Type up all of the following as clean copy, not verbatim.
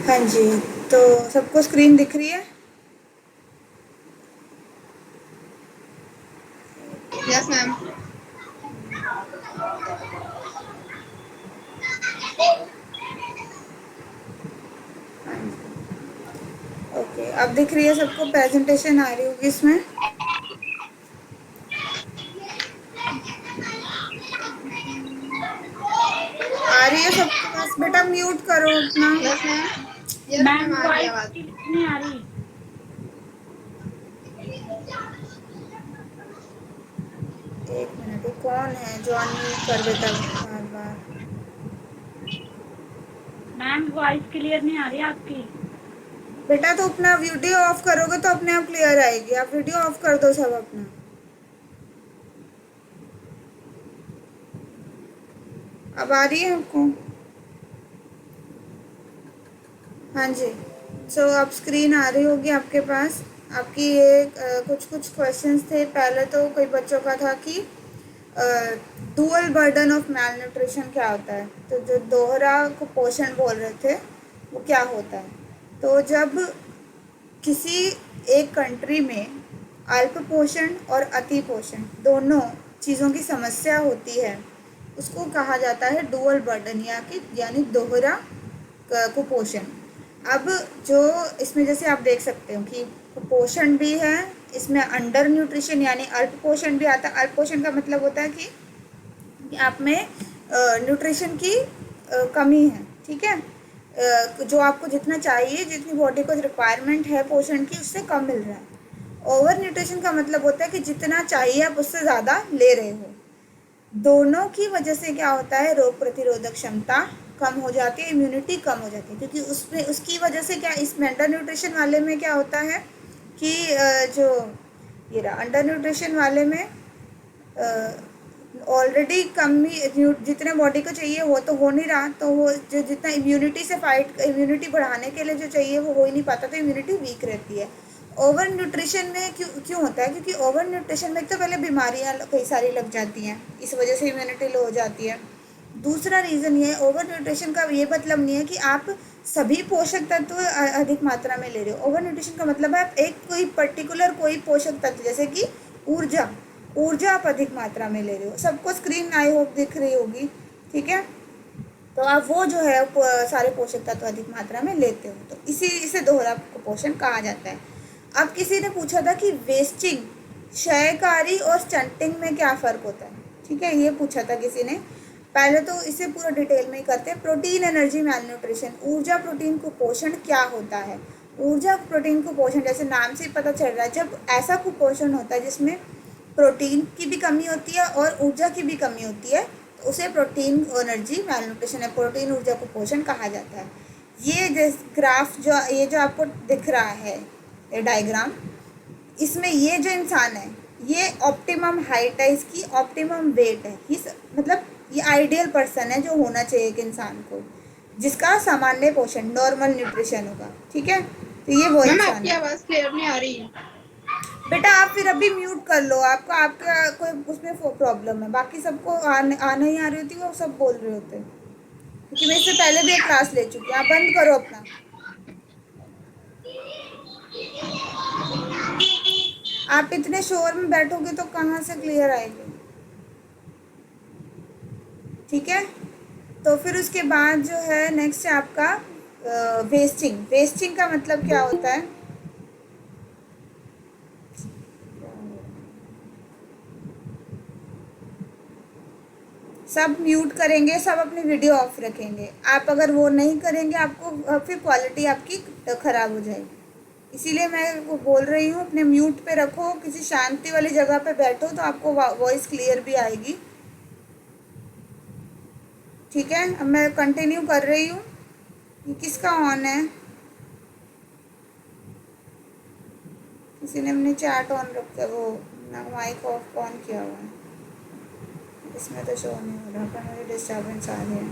हाँ जी, तो सबको स्क्रीन दिख रही है? Yes ma'am. हाँ जी, ओके। अब दिख रही है सबको? प्रेजेंटेशन आ रही होगी इसमें? आ रही है सबके पास? बेटा म्यूट करो अपना। Yes ma'am. Yes ma'am, ma'am आ रही है वॉइस आवाज। नहीं आ रही। एक मिनट, ये कौन है जो अनम्यूट कर देता बार बार? मैम वॉइस क्लियर नहीं आ रही आपकी। बेटा तो अपना वीडियो ऑफ करोगे तो अपने आप क्लियर आएगी। आप वीडियो ऑफ कर दो सब अपना। अब आ रही है आपको? हाँ जी। सो अब स्क्रीन आ रही होगी आपके पास। आपकी ये कुछ कुछ क्वेश्चंस थे। पहले तो कोई बच्चों का था कि dual burden of malnutrition क्या होता है। तो जो दोहरा कुपोषण बोल रहे थे वो क्या होता है। तो जब किसी एक कंट्री में अल्प पोषण और अति पोषण दोनों चीज़ों की समस्या होती है, उसको कहा जाता है डुअल बर्डन यानी दोहरा कुपोषण। अब जो इसमें जैसे आप देख सकते हो कि कुपोषण भी है, इसमें अंडर न्यूट्रिशन यानी अल्प पोषण भी आता है। अल्प पोषण का मतलब होता है कि आप में न्यूट्रिशन की कमी है, ठीक है। जो आपको जितना चाहिए, जितनी बॉडी को रिक्वायरमेंट है पोषण की, उससे कम मिल रहा है। ओवर न्यूट्रिशन का मतलब होता है कि जितना चाहिए आप उससे ज़्यादा ले रहे हो। दोनों की वजह से क्या होता है, रोग प्रतिरोधक क्षमता कम हो जाती है, इम्यूनिटी कम हो जाती है। क्योंकि उसमें उसकी वजह से क्या, इस अंडर न्यूट्रिशन वाले में क्या होता है कि जो ये रहा अंडर न्यूट्रिशन वाले में ऑलरेडी कमी जितने बॉडी को चाहिए वो तो हो नहीं रहा, तो वो जो जितना इम्यूनिटी बढ़ाने के लिए जो चाहिए वो हो ही नहीं पाता, तो इम्यूनिटी वीक रहती है। ओवर न्यूट्रिशन में क्यों क्यों होता है? क्योंकि ओवर न्यूट्रिशन में तो पहले बीमारियां कई सारी लग जाती हैं, इस वजह से इम्यूनिटी लो हो जाती है। दूसरा रीज़न ये है, ओवर न्यूट्रिशन का ये मतलब नहीं है कि आप सभी पोषक तत्व अधिक मात्रा में ले रहे हो। ओवर न्यूट्रिशन का मतलब है आप एक कोई पर्टिकुलर कोई पोषक तत्व, जैसे कि ऊर्जा ऊर्जा आप अधिक मात्रा में ले रहे हो। सबको स्क्रीन आई होप दिख रही होगी, ठीक है। तो आप वो जो है सारे पोषक तत्व अधिक मात्रा में लेते हो, तो इसे दोहरा कुपोषण कहा जाता है। अब किसी ने पूछा था कि वेस्टिंग, क्षयकारी और स्टंटिंग में क्या फ़र्क होता है, ठीक है, ये पूछा था किसी ने। पहले तो इसे पूरा डिटेल में ही करते हैं। प्रोटीन एनर्जी मैल न्यूट्रिशन, ऊर्जा प्रोटीन कुपोषण क्या होता है। ऊर्जा प्रोटीन कुपोषण, जैसे नाम से ही पता चल रहा है, जब ऐसा कुपोषण होता है जिसमें प्रोटीन की भी कमी होती है और ऊर्जा की भी कमी होती है, तो उसे प्रोटीन एनर्जी मैल न्यूट्रिशन है, प्रोटीन ऊर्जा कुपोषण कहा जाता है। ये ग्राफ जो आपको दिख रहा है, ये डायग्राम, इसमें ये जो इंसान है, ये ऑप्टिमम हाइट है इसकी, ऑप्टिमम वेट है, मतलब ये आइडियल पर्सन है जो होना चाहिए एक इंसान को, जिसका सामान्य पोषण नॉर्मल न्यूट्रिशन होगा, ठीक है। तो ये वो मैम इंसान आपकी है। आवाज क्लियर नहीं आ रही। बेटा आप फिर अभी म्यूट कर लो, आपका कोई उसमें प्रॉब्लम है। बाकी सबको आना ही आ रही होती, वो सब बोल रहे होते, क्योंकि मैं इससे पहले भी एक क्लास ले चुकी हूँ। आप बंद करो अपना। आप इतने शोर में बैठोगे तो कहाँ से क्लियर आएगी, ठीक है। तो फिर उसके बाद जो है नेक्स्ट है आपका वेस्टिंग। वेस्टिंग का मतलब क्या होता है? सब म्यूट करेंगे, सब अपनी वीडियो ऑफ रखेंगे। आप अगर वो नहीं करेंगे, आपको फिर क्वालिटी आपकी ख़राब हो जाएगी। इसीलिए मैं वो बोल रही हूँ, अपने म्यूट पे रखो, किसी शांति वाली जगह पे बैठो तो आपको वॉइस क्लियर भी आएगी, ठीक है। अब मैं कंटिन्यू कर रही हूँ। ये किसका ऑन है? किसी ने अपने चैट ऑन रखा, वो माइक ऑफ ऑन किया हुआ है। इसमें तो शो नहीं हो रहा, पर मुझे डिस्टर्बेंस आ रही है,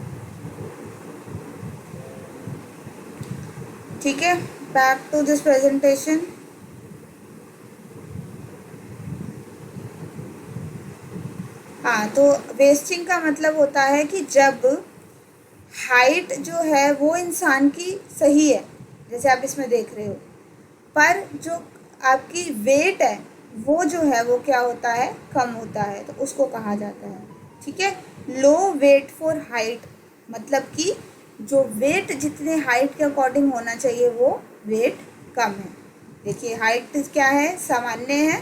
ठीक है। Back to this presentation. हाँ, तो वेस्टिंग का मतलब होता है कि जब हाइट जो है वो इंसान की सही है, जैसे आप इसमें देख रहे हो, पर जो आपकी वेट है वो जो है वो क्या होता है, कम होता है, तो उसको कहा जाता है, ठीक है। लो वेट फॉर हाइट, मतलब कि जो वेट जितने हाइट के अकॉर्डिंग होना चाहिए वो वेट कम है। देखिए हाइट क्या है, सामान्य है,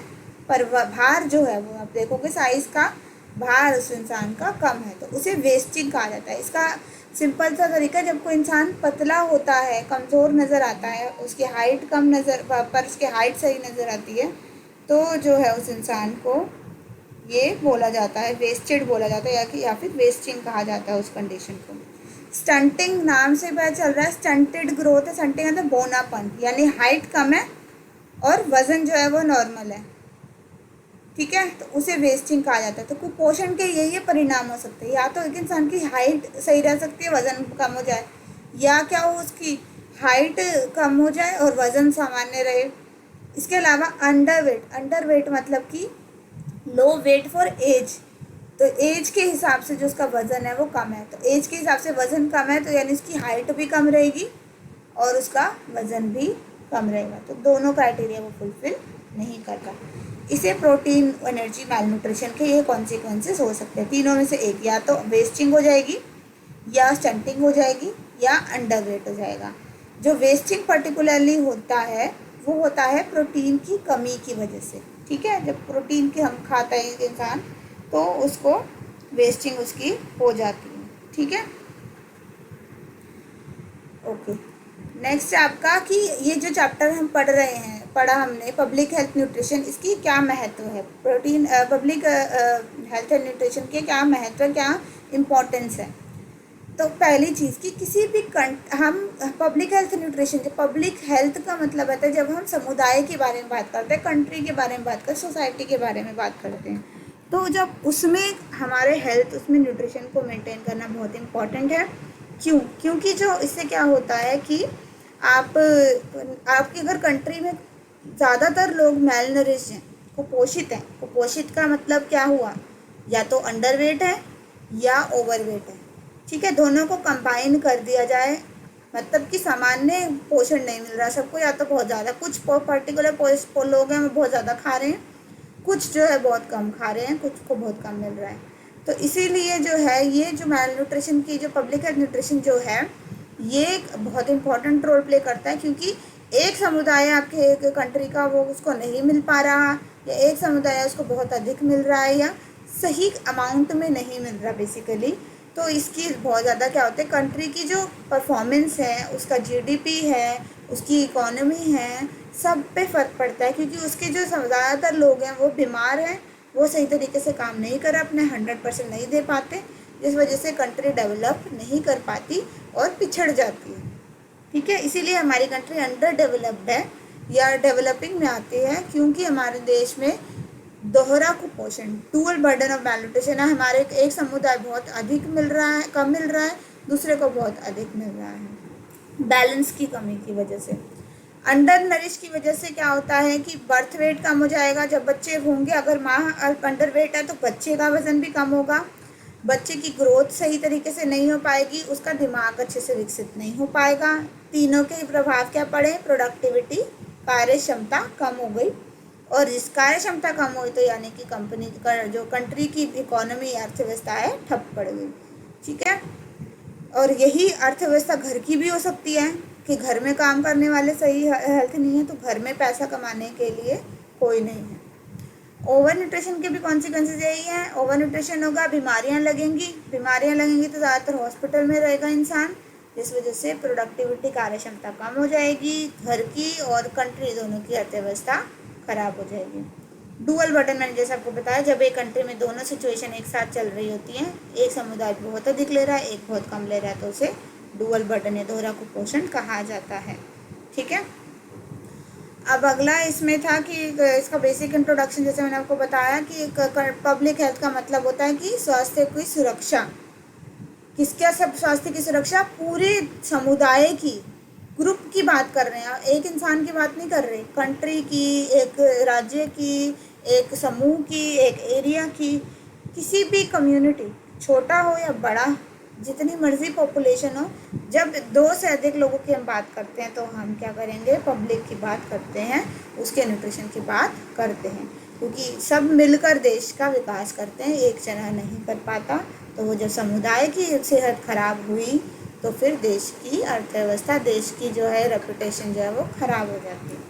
पर भार जो है वो आप देखोगे साइज का भार उस इंसान का कम है, तो उसे वेस्टिंग कहा जाता है। इसका सिंपल सा तरीका, जब कोई इंसान पतला होता है, कमज़ोर नज़र आता है, उसकी हाइट कम नज़र पर उसकी हाइट सही नज़र आती है, तो जो है उस इंसान को ये बोला जाता है, वेस्टेड बोला जाता है, या फिर वेस्टिंग कहा जाता है उस कंडीशन को। स्टंटिंग नाम से पता चल रहा है, स्टंटेड ग्रोथ है, स्टंटिंग मतलब बौनापन, यानी हाइट कम है और वज़न जो है वो नॉर्मल है, ठीक है, तो उसे वेस्टिंग कहा जाता है। तो कुपोषण के यही परिणाम हो सकते हैं, या तो एक इंसान की हाइट सही रह सकती है, वज़न कम हो जाए, या क्या हो उसकी हाइट कम हो जाए और वज़न सामान्य रहे। इसके अलावा अंडर वेट मतलब कि लो वेट फॉर एज, तो एज के हिसाब से जो उसका वज़न है वो कम है, तो एज के हिसाब से वज़न कम है, तो यानी उसकी हाइट भी कम रहेगी और उसका वज़न भी कम रहेगा, तो दोनों क्राइटेरिया वो फुलफिल नहीं करता। इसे प्रोटीन एनर्जी मैलन्यूट्रिशन के ये कॉन्सिक्वेंसेस हो सकते हैं, तीनों में से एक, या तो वेस्टिंग हो जाएगी, या स्टंटिंग हो जाएगी, या अंडरवेट हो जाएगा। जो वेस्टिंग पर्टिकुलरली होता है वो होता है प्रोटीन की कमी की वजह से, ठीक है, जब प्रोटीन की हम खाता है इंसान तो उसको वेस्टिंग उसकी हो जाती है, ठीक है। ओके, नेक्स्ट आपका कि ये जो चैप्टर हम पढ़ा हमने पब्लिक हेल्थ न्यूट्रिशन, इसकी क्या महत्व है, protein public health and nutrition के क्या महत्व, क्या इम्पोर्टेंस है। तो पहली चीज़ कि किसी भी हम पब्लिक हेल्थ न्यूट्रिशन, जब पब्लिक हेल्थ का मतलब आता है जब हम समुदाय के बारे में बात करते हैं, कंट्री के बारे में बात करते हैं, सोसाइटी के बारे में बात करते हैं, तो जब उसमें हमारे हेल्थ, उसमें न्यूट्रिशन को मेंटेन करना बहुत इम्पॉर्टेंट है। क्योंकि जो इससे क्या होता है कि आपके अगर कंट्री में ज़्यादातर लोग मेल नरिश हैं, कुपोषित हैं, कुपोषित का मतलब क्या हुआ, या तो अंडरवेट है या ओवरवेट है, ठीक है, दोनों को कंबाइन कर दिया जाए, मतलब कि सामान्य पोषण नहीं मिल रहा सबको, या तो बहुत ज़्यादा, कुछ पर्टिकुलर लोग हैं वो बहुत ज़्यादा खा रहे हैं, कुछ जो है बहुत कम खा रहे हैं, कुछ को बहुत कम मिल रहा है। तो इसीलिए जो है ये जो मैल न्यूट्रिशन की जो पब्लिक हेल्थ न्यूट्रिशन जो है ये एक बहुत इम्पॉर्टेंट रोल प्ले करता है, क्योंकि एक समुदाय आपके एक कंट्री का वो उसको नहीं मिल पा रहा, या एक समुदाय उसको बहुत अधिक मिल रहा है, या सही अमाउंट में नहीं मिल रहा बेसिकली, तो इसकी बहुत ज़्यादा क्या होता है, कंट्री की जो परफॉर्मेंस है, उसका जीडीपी है, उसकी इकोनॉमी है, सब पे फ़र्क पड़ता है, क्योंकि उसके जो ज़्यादातर लोग हैं वो बीमार हैं, वो सही तरीके से काम नहीं कर अपने 100% नहीं दे पाते, जिस वजह से कंट्री डेवलप नहीं कर पाती और पिछड़ जाती है, ठीक है। इसीलिए हमारी कंट्री अंडर डेवलप्ड है या डेवलपिंग में आती है, क्योंकि हमारे देश में दोहरा कुपोषण, डुअल बर्डन ऑफ मैलन्यूट्रिशन है, हमारे एक समुदाय बहुत अधिक मिल रहा है, कम मिल रहा है, दूसरे को बहुत अधिक मिल रहा है, बैलेंस की कमी की वजह से। अंडर नरिश की वजह से क्या होता है कि बर्थ वेट कम हो जाएगा, जब बच्चे होंगे, अगर माँ अंडर वेट है तो बच्चे का वज़न भी कम होगा, बच्चे की ग्रोथ सही तरीके से नहीं हो पाएगी, उसका दिमाग अच्छे से विकसित नहीं हो पाएगा, तीनों के प्रभाव क्या पड़े, प्रोडक्टिविटी, कार्य क्षमता कम हो गई, और इस कार्य क्षमता कम हुई तो यानी कि कंपनी का जो कंट्री की इकोनॉमी अर्थव्यवस्था है ठप पड़ गई, ठीक है। और यही अर्थव्यवस्था घर की भी हो सकती है कि घर में काम करने वाले सही हेल्थ नहीं है, तो घर में पैसा कमाने के लिए कोई नहीं है। ओवर न्यूट्रिशन के भी कॉन्सिक्वेंसेज यही हैं, ओवर न्यूट्रिशन होगा, बीमारियां लगेंगी तो ज़्यादातर हॉस्पिटल में रहेगा इंसान, जिस वजह से प्रोडक्टिविटी, कार्य क्षमता कम हो जाएगी, घर की और कंट्री दोनों की अर्थव्यवस्था खराब हो जाएगी। डुअल बर्डन मैंने जैसे आपको बताया, जब एक कंट्री में दोनों सिचुएशन एक साथ चल रही होती हैं, एक समुदाय बहुत अधिक ले रहा है, एक बहुत कम ले रहा है, तो उसे डुअल बर्डन या दोहरा कुपोषण कहा जाता है, ठीक है। अब अगला इसमें था कि इसका बेसिक इंट्रोडक्शन, जैसे मैंने आपको बताया कि पब्लिक हेल्थ का मतलब होता है कि स्वास्थ्य की सुरक्षा, किसका सब स्वास्थ्य की सुरक्षा, पूरे समुदाय की, ग्रुप की बात कर रहे हैं, एक इंसान की बात नहीं कर रहे, कंट्री की, एक राज्य की, एक समूह की, एक एरिया की, किसी भी कम्युनिटी, छोटा हो या बड़ा, जितनी मर्जी पॉपुलेशन हो, जब 2 से अधिक लोगों की हम बात करते हैं तो हम क्या करेंगे, पब्लिक की बात करते हैं, उसके न्यूट्रिशन की बात करते हैं, क्योंकि सब मिलकर देश का विकास करते हैं, एक जना नहीं कर पाता। तो वो जब समुदाय की सेहत खराब हुई तो फिर देश की अर्थव्यवस्था, देश की जो है रेपुटेशन जो है वो खराब हो जाती है।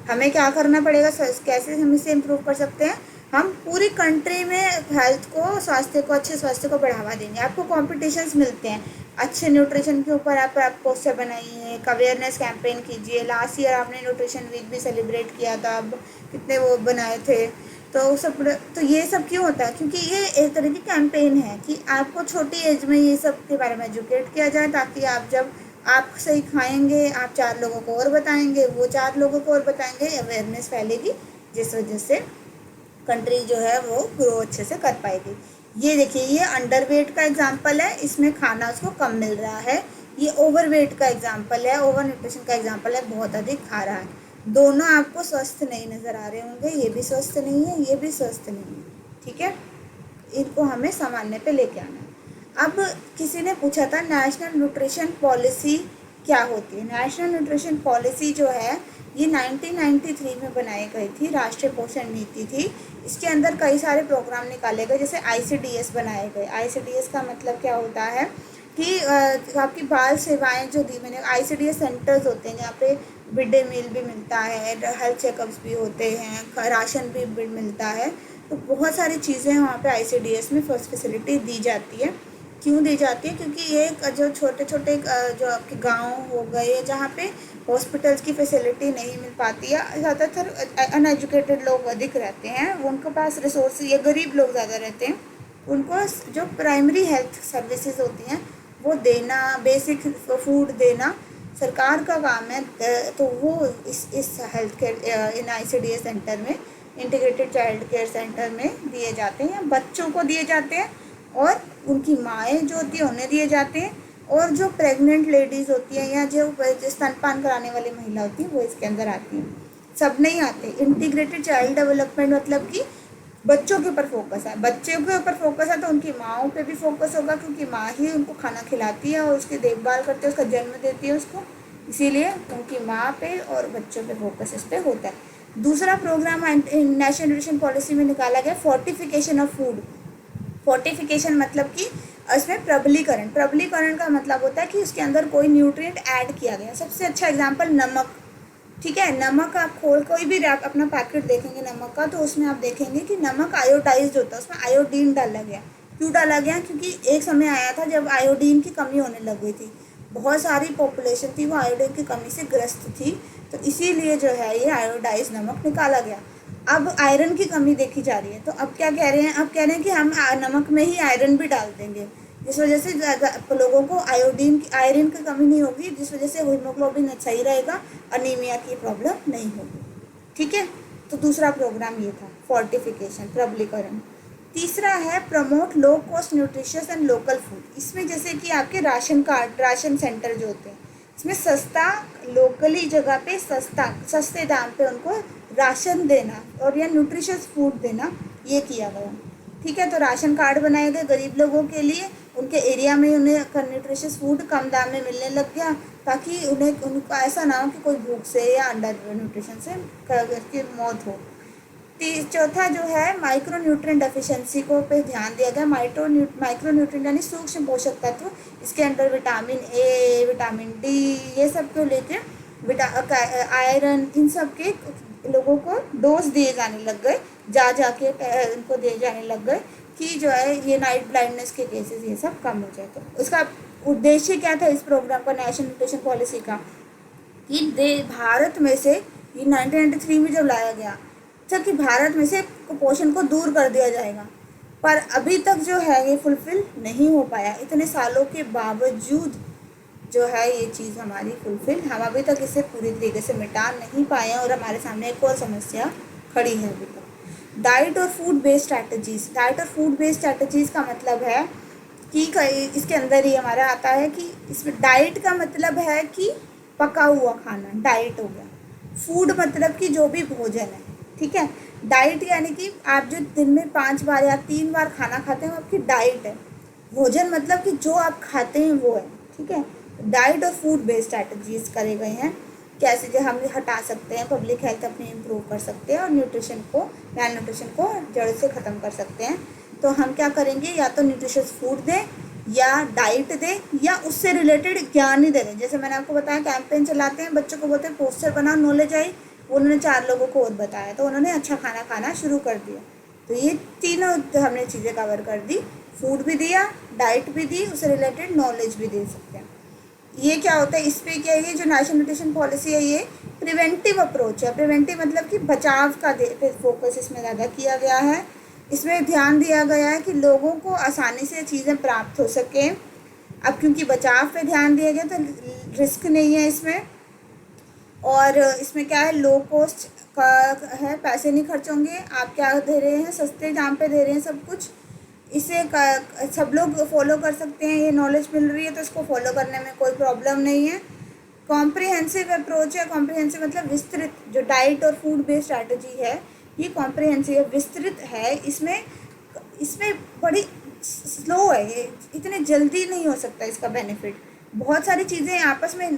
हमें क्या करना पड़ेगा, कैसे हम इसे इम्प्रूव कर सकते हैं, हम पूरी कंट्री में हेल्थ को, स्वास्थ्य को, अच्छे स्वास्थ्य को बढ़ावा देंगे। आपको कॉम्पिटिशन्स मिलते हैं अच्छे न्यूट्रिशन के ऊपर, आप पोस्टर बनाइए, एक अवेयरनेस कैंपेन कीजिए। लास्ट ईयर आपने न्यूट्रिशन वीक भी सेलिब्रेट किया था, अब कितने वो बनाए थे। तो सब, तो ये सब क्यों होता है, क्योंकि ये एक तरह की कैंपेन है कि आपको छोटी एज में ये सब के बारे में एजुकेट किया जाए, ताकि आप जब आप सही खाएंगे, आप 4 लोगों को और बताएंगे, वो 4 लोगों को और बताएंगे, अवेयरनेस फैलेगी, जिस वजह से कंट्री जो है वो ग्रो अच्छे से कर पाएगी। ये देखिए, ये अंडरवेट का एग्जांपल है, इसमें खाना उसको कम मिल रहा है। ये ओवरवेट का एग्जांपल है, ओवर न्यूट्रिशन का एग्जांपल है, बहुत अधिक खा रहा है। दोनों आपको स्वस्थ नहीं नज़र आ रहे होंगे, ये भी स्वस्थ नहीं है, ये भी स्वस्थ नहीं है, ठीक है। इनको हमें सामान्य पे लेके आना है। अब किसी ने पूछा था नेशनल न्यूट्रिशन पॉलिसी क्या होती है। नेशनल न्यूट्रिशन पॉलिसी जो है ये 1993 में बनाई गई थी, राष्ट्रीय पोषण नीति थी। इसके अंदर कई सारे प्रोग्राम निकाले गए, जैसे ICDS बनाए गए। ICDS का मतलब क्या होता है कि आपकी बाल सेवाएं जो दी मैंने, ICDS सेंटर्स होते हैं जहाँ पे मिड डे मील भी मिलता है, हेल्थ चेकअप्स भी होते हैं, राशन भी मिलता है। तो बहुत सारी चीज़ें वहाँ पे ICDS में फर्स्ट फैसिलिटी दी जाती है। क्यों दी जाती है, क्योंकि ये जो छोटे छोटे जो आपके गांव हो गए, जहाँ पे हॉस्पिटल्स की फैसिलिटी नहीं मिल पाती है, ज़्यादातर अनएजुकेटेड लोग अधिक रहते हैं, उनके पास रिसोर्स, ये गरीब लोग ज़्यादा रहते हैं, उनको जो प्राइमरी हेल्थ सर्विसेज होती हैं वो देना, बेसिक फूड देना सरकार का काम है। तो वो इस हेल्थ केयर इन ICDS सेंटर में, इंटीग्रेटेड चाइल्ड केयर सेंटर में दिए जाते हैं, बच्चों को दिए जाते हैं, और उनकी माएँ जो होती हैं उन्हें दिए जाते हैं, और जो प्रेग्नेंट लेडीज़ होती हैं या जो स्तनपान कराने वाली महिला होती हैं वो इसके अंदर आती हैं। सब नहीं आते। इंटीग्रेटेड चाइल्ड डेवलपमेंट मतलब कि बच्चों के ऊपर फोकस है, बच्चों के ऊपर फोकस है तो उनकी माँओं पे भी फोकस होगा, क्योंकि माँ ही उनको खाना खिलाती है और उसकी देखभाल करती है, उसका जन्म देती है उसको, इसीलिए उनकी माँ पे और बच्चों पे फोकस इस पर होता है। दूसरा प्रोग्राम नेशनल न्यूट्रिशन पॉलिसी में निकाला गया, फोर्टिफिकेशन ऑफ फूड। फोर्टिफिकेशन मतलब कि इसमें प्रबलीकरण, प्रबलीकरण का मतलब होता है कि उसके अंदर कोई न्यूट्रिएंट ऐड किया गया। सबसे अच्छा एग्जांपल नमक, ठीक है। नमक आप कोई भी अपना पैकेट देखेंगे नमक का, तो उसमें आप देखेंगे कि नमक आयोडाइज्ड होता है, उसमें आयोडीन डाला गया। क्यों डाला गया, क्योंकि एक समय आया था जब आयोडीन की कमी होने लग गई थी, बहुत सारी पॉपुलेशन थी वो आयोडीन की कमी से ग्रस्त थी, तो इसीलिए जो है ये आयोडाइज नमक निकाला गया। अब आयरन की कमी देखी जा रही है, तो अब क्या कह रहे हैं, अब कह रहे हैं कि हम नमक में ही आयरन भी डाल देंगे, जिस वजह से लोगों को आयरन की कमी नहीं होगी, जिस वजह से हीमोग्लोबिन सही रहेगा, अनीमिया की प्रॉब्लम नहीं होगी, ठीक है। तो दूसरा प्रोग्राम ये था, फोर्टिफिकेशन, प्रबलीकरण। तीसरा है promote low cost nutritious and local food. इसमें जैसे कि आपके राशन कार्ड, राशन सेंटर जो होते हैं, इसमें सस्ता, लोकली जगह पे सस्ते दाम पे उनको राशन देना और या न्यूट्रिशियस फूड देना, ये किया गया, ठीक है। तो राशन कार्ड बनाए गए गरीब लोगों के लिए, उनके एरिया में उन्हें न्यूट्रिशियस फूड कम दाम में मिलने लग गया, ताकि उनको ऐसा ना हो कि कोई भूख से या अंडर न्यूट्रिशन से की मौत हो। चौथा जो है माइक्रो न्यूट्रिएंट डेफिशिएंसी को पे ध्यान दिया गया। माइक्रो न्यूट्रिएंट यानी सूक्ष्म पोषक तत्व, इसके अंदर विटामिन ए, विटामिन डी, ये सब को लेके आयरन, इन सब के लोगों को डोज दिए जाने लग गए, जाके उनको दिए जाने लग गए कि जो है ये नाइट ब्लाइंडनेस के केसेस ये सब कम हो जाए। तो उसका उद्देश्य क्या था इस प्रोग्राम का, नेशनल न्यूट्रिशन पॉलिसी का, कि भारत में से ये 1993 में जब लाया गया था कि भारत में से कुपोषण को दूर कर दिया जाएगा, पर अभी तक जो है ये फुलफिल नहीं हो पाया। इतने सालों के बावजूद जो है ये चीज़ हमारी फुलफिल, हम अभी तक इसे पूरी तरीके से मिटा नहीं पाए हैं, और हमारे सामने एक और समस्या खड़ी है अभी तक। डाइट और फूड बेस्ड स्ट्रैटेजीज़। डाइट और फूड बेस्ड स्ट्रैटेजीज़ का मतलब है कि इसके अंदर ही हमारा आता है कि इसमें डाइट का मतलब है कि पका हुआ खाना, डाइट हो गया। फूड मतलब कि जो भी भोजन है, ठीक है। डाइट यानी कि आप जो दिन में 5 बार या 3 बार खाना खाते हैं वो आपकी डाइट है। भोजन मतलब कि जो आप खाते हैं वो है, ठीक है। डाइट और फूड बेस्ड स्ट्रैटेजीज करे गए हैं, कैसे जो हम हटा सकते हैं, पब्लिक हेल्थ अपनी इम्प्रूव कर सकते हैं और न्यूट्रिशन को, मैल न्यूट्रिशन को जड़ से ख़त्म कर सकते हैं। तो हम क्या करेंगे, या तो न्यूट्रिशियस फूड दें, या डाइट दें, या उससे रिलेटेड ज्ञान ही दे दें। जैसे मैंने आपको बताया कैंपेन चलाते हैं, बच्चों को बोलते हैं पोस्टर बनाओ, नॉलेज आई, उन्होंने 4 लोगों को और बताया तो उन्होंने अच्छा खाना खाना शुरू कर दिया। तो ये तीनों हमने चीज़ें कवर कर दी, फूड भी दिया, डाइट भी दी, उससे रिलेटेड नॉलेज भी दे सकते हैं। ये क्या होता है, इस पर क्या है, ये जो नेशनल न्यूट्रिशन पॉलिसी है ये प्रिवेंटिव अप्रोच है। प्रिवेंटिव मतलब कि बचाव का फोकस इसमें ज़्यादा किया गया है। इसमें ध्यान दिया गया है कि लोगों को आसानी से चीज़ें प्राप्त हो सकें। अब क्योंकि बचाव पे ध्यान दिया गया तो रिस्क नहीं है इसमें, और इसमें क्या है, लो कॉस्ट का है, पैसे नहीं खर्च होंगे। आप क्या दे रहे हैं, सस्ते दाम पे दे रहे हैं सब कुछ। इसे सब लोग फॉलो कर सकते हैं, ये नॉलेज मिल रही है तो इसको फॉलो करने में कोई प्रॉब्लम नहीं है। कॉम्प्रिहेंसिव अप्रोच है, कॉम्प्रिहेंसिव मतलब विस्तृत। जो डाइट और फूड बेस्ड स्ट्रैटेजी है ये कॉम्प्रिहेंसिव, विस्तृत है। इसमें इसमें बड़ी स्लो है, ये इतने जल्दी नहीं हो सकता इसका बेनिफिट। बहुत सारी चीज़ें आपस में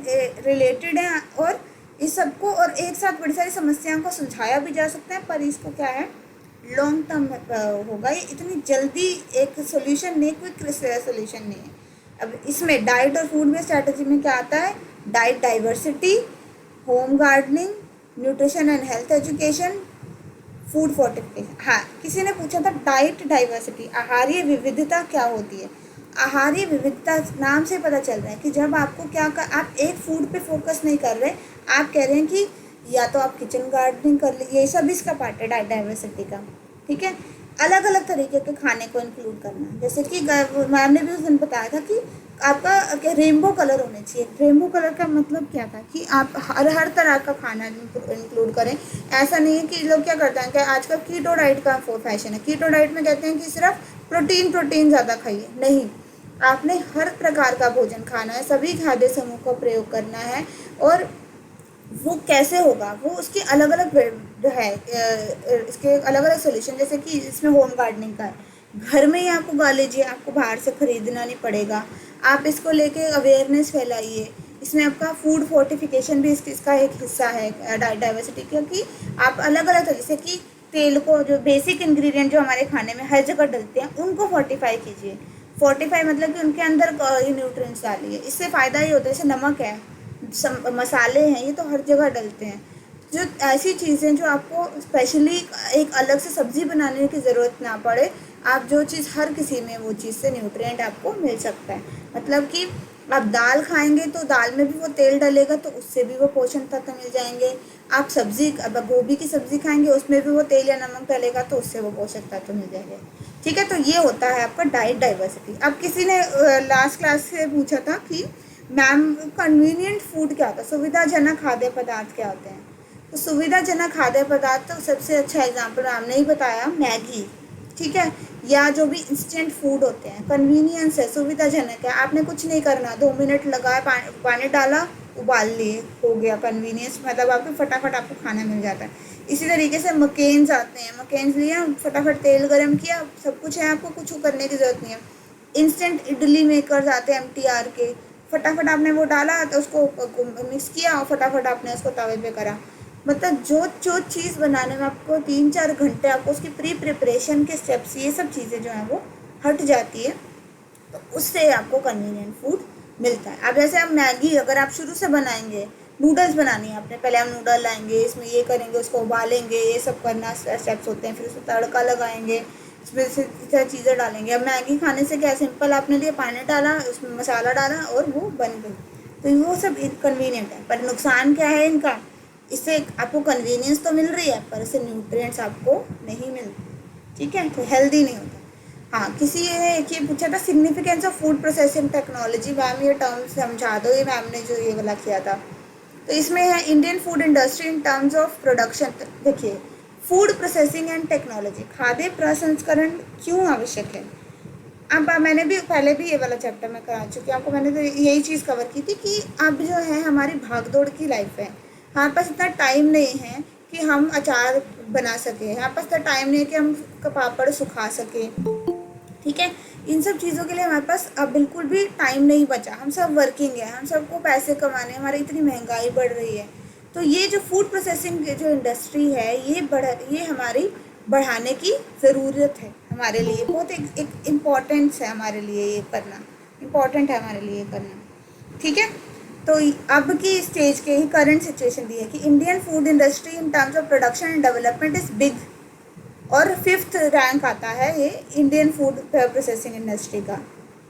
रिलेटेड हैं और इस सबको और एक साथ बड़ी सारी समस्याओं को सुलझाया भी जा सकता है, पर इसको क्या है, लॉन्ग टर्म होगा। ये इतनी जल्दी एक सोल्यूशन नहीं, क्विक सोल्यूशन नहीं है। अब इसमें डाइट और फूड बेस्ड स्ट्रैटेजी में क्या आता है, diet diversity, home gardening, nutrition and health education, food fortification. हाँ, किसी ने पूछा था डाइट डाइवर्सिटी, आहारीय विविधता क्या होती है। आहारीय विविधता नाम से पता चल रहा है कि जब आपको आप एक फूड पे फोकस नहीं कर रहे, आप कह रहे हैं कि या तो आप किचन गार्डनिंग कर लीजिए, ये सब इसका पार्ट है डाइट डाइवर्सिटी का, ठीक है। अलग अलग तरीके के खाने को इंक्लूड करना, जैसे कि मैम ने भी उस दिन बताया था कि आपका रेनबो कलर होने चाहिए। रेनबो कलर का मतलब क्या था कि आप हर तरह का खाना इंक्लूड करें। ऐसा नहीं है कि लोग क्या करते हैं कि आजकल कीटो डाइट का फैशन है, कीटो डाइट में कहते हैं कि सिर्फ प्रोटीन ज़्यादा खाइए, नहीं, आपने हर प्रकार का भोजन खाना है, सभी खाद्य समूह का प्रयोग करना है। और वो कैसे होगा, वो उसकी अलग अलग जो है इसके अलग अलग सोल्यूशन, जैसे कि इसमें होम गार्डनिंग का है, घर में ही आपको उगा लीजिए, आपको बाहर से ख़रीदना नहीं पड़ेगा। आप इसको लेके अवेयरनेस फैलाइए। इसमें आपका फूड फोर्टिफिकेशन भी इसका एक हिस्सा है डाइवर्सिटी, क्योंकि आप अलग अलग तरीके से कि तेल को, जो बेसिक इंग्रेडिएंट जो हमारे खाने में हर जगह डलते हैं, उनको फोर्टिफाई कीजिए। फोर्टिफाई मतलब कि उनके अंदर न्यूट्रिएंट्स डालिए। इससे फ़ायदा ये होता है, जैसे नमक है, मसाले हैं, ये तो हर जगह डलते हैं। जो ऐसी चीज़ें जो आपको स्पेशली एक अलग से सब्ज़ी बनाने की ज़रूरत ना पड़े, आप जो चीज़ हर किसी में वो चीज़ से न्यूट्रिएंट आपको मिल सकता है। मतलब कि आप दाल खाएंगे तो दाल में भी वो तेल डलेगा तो उससे भी वो पोषण तत्व मिल जाएंगे। आप सब्ज़ी, अब गोभी की सब्ज़ी खाएंगे उसमें भी वो तेल या नमक डलेगा तो उससे वो पोषक तत्व मिल जाएंगे, ठीक है। तो ये होता है आपका डाइट डाइवर्सिटी। अब किसी ने लास्ट क्लास से पूछा था कि मैम कन्वीनियंट फूड क्या होता है, सुविधाजनक खाद्य पदार्थ क्या होते हैं। तो सुविधाजनक खाद्य पदार्थ तो सबसे अच्छा एग्जाम्पल हमने ही बताया, मैगी, ठीक है, या जो भी इंस्टेंट फूड होते हैं। कन्वीनियंस है, सुविधाजनक है, आपने कुछ नहीं करना, 2 मिनट लगाए, पानी डाला, उबाल लिए, हो गया। कन्वीनियंस मतलब आपको फटाफट आपको खाना मिल जाता है। इसी तरीके से मकेन्स आते हैं, मकेन्स लिया, फटाफट तेल गर्म किया, सब कुछ है, आपको कुछ करने की ज़रूरत नहीं है। इंस्टेंट इडली मेकर्स आते हैं MTR के, फटाफट आपने वो डाला तो उसको मिक्स किया और फटाफट आपने उसको तवे पे करा। मतलब जो चीज़ बनाने में आपको 3-4 घंटे, आपको उसकी प्रिपरेशन के स्टेप्स, ये सब चीज़ें जो हैं वो हट जाती है, तो उससे आपको कन्वीनियंट फूड मिलता है। अब जैसे आप मैगी अगर आप शुरू से बनाएंगे, नूडल्स बनानी है आपने, पहले हम नूडल लाएंगे, इसमें ये करेंगे, उसको उबालेंगे, ये सब करना स्टेप्स होते हैं, फिर उसमें तड़का लगाएंगे, इसमें से इस तरह चीज़ें डालेंगे। अब मैगी खाने से क्या सिंपल, आपने लिए पानी डाला, उसमें मसाला डाला और वो बन गई। तो वो सब कन्वीनियंट है, पर नुकसान क्या है इनका, इससे आपको कन्वीनियंस तो मिल रही है पर इससे न्यूट्रिएंट्स आपको नहीं मिलते, ठीक है, तो हेल्दी नहीं होता। हाँ, किसी ने ये पूछा था significance of food processing technology, ma'am ये टर्म समझा दो, ये मैम ने जो ये वाला किया था। तो इसमें है Indian food industry in terms of production. देखिए, फूड प्रोसेसिंग एंड टेक्नोलॉजी, खाद्य प्रसंस्करण क्यों आवश्यक है। अब मैंने भी पहले भी ये वाला चैप्टर में करा चुकी हूँ आपको, मैंने तो यही चीज़ कवर की थी कि अब जो है हमारी भागदौड़ की लाइफ है, हमारे पास इतना टाइम नहीं है कि हम अचार बना सकें, हमारे पास इतना टाइम नहीं है कि हम पापड़ सुखा सकें, ठीक है। इन सब चीज़ों के लिए हमारे पास अब बिल्कुल भी टाइम नहीं बचा। हम सब वर्किंग है, हम सबको पैसे कमाने, हमारी इतनी महंगाई बढ़ रही है। तो ये जो फूड प्रोसेसिंग जो इंडस्ट्री है ये हमारी बढ़ाने की ज़रूरत है हमारे लिए। बहुत एक इम्पॉर्टेंस है हमारे लिए ये करना, इम्पॉर्टेंट है हमारे लिए करना। ठीक है, तो अब की स्टेज के ही करंट सिचुएशन दी है कि Indian food industry in terms of production and development is big, और 5th रैंक आता है ये इंडियन फूड प्रोसेसिंग इंडस्ट्री का।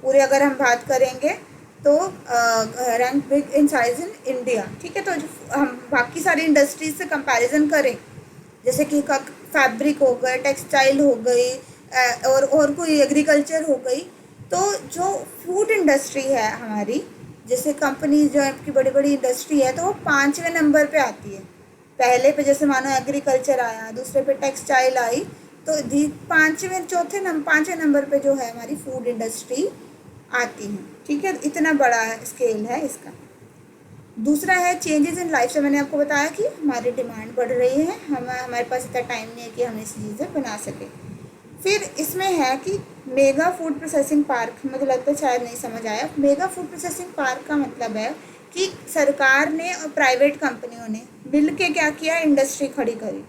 पूरे अगर हम बात करेंगे तो rank big in size in India. ठीक है, तो हम बाकी सारी इंडस्ट्रीज से कंपैरिजन करें, जैसे कि फैब्रिक हो गए, टेक्सटाइल हो गई, और कोई एग्रीकल्चर हो गई, तो जो फूड इंडस्ट्री है हमारी, जैसे कंपनी जो आपकी बड़ी बड़ी इंडस्ट्री है, तो वो 5वें नंबर पे आती है। पहले पे जैसे मानो एग्रीकल्चर आया, दूसरे पे टेक्सटाइल आई, तो 5वें नंबर पे जो है हमारी फूड इंडस्ट्री आती है। ठीक है, इतना बड़ा स्केल है इसका। दूसरा है चेंजेस इन लाइफ से। मैंने आपको बताया कि हमारी डिमांड बढ़ रही है, हमारे पास इतना टाइम नहीं है कि हम ऐसी चीज़ें बना सकें। फिर इसमें है कि मेगा फूड प्रोसेसिंग पार्क, मुझे लगता है शायद नहीं समझ आया। मेगा फूड प्रोसेसिंग पार्क का मतलब है कि सरकार ने और प्राइवेट कंपनियों ने मिल के क्या किया, इंडस्ट्री खड़ी करी।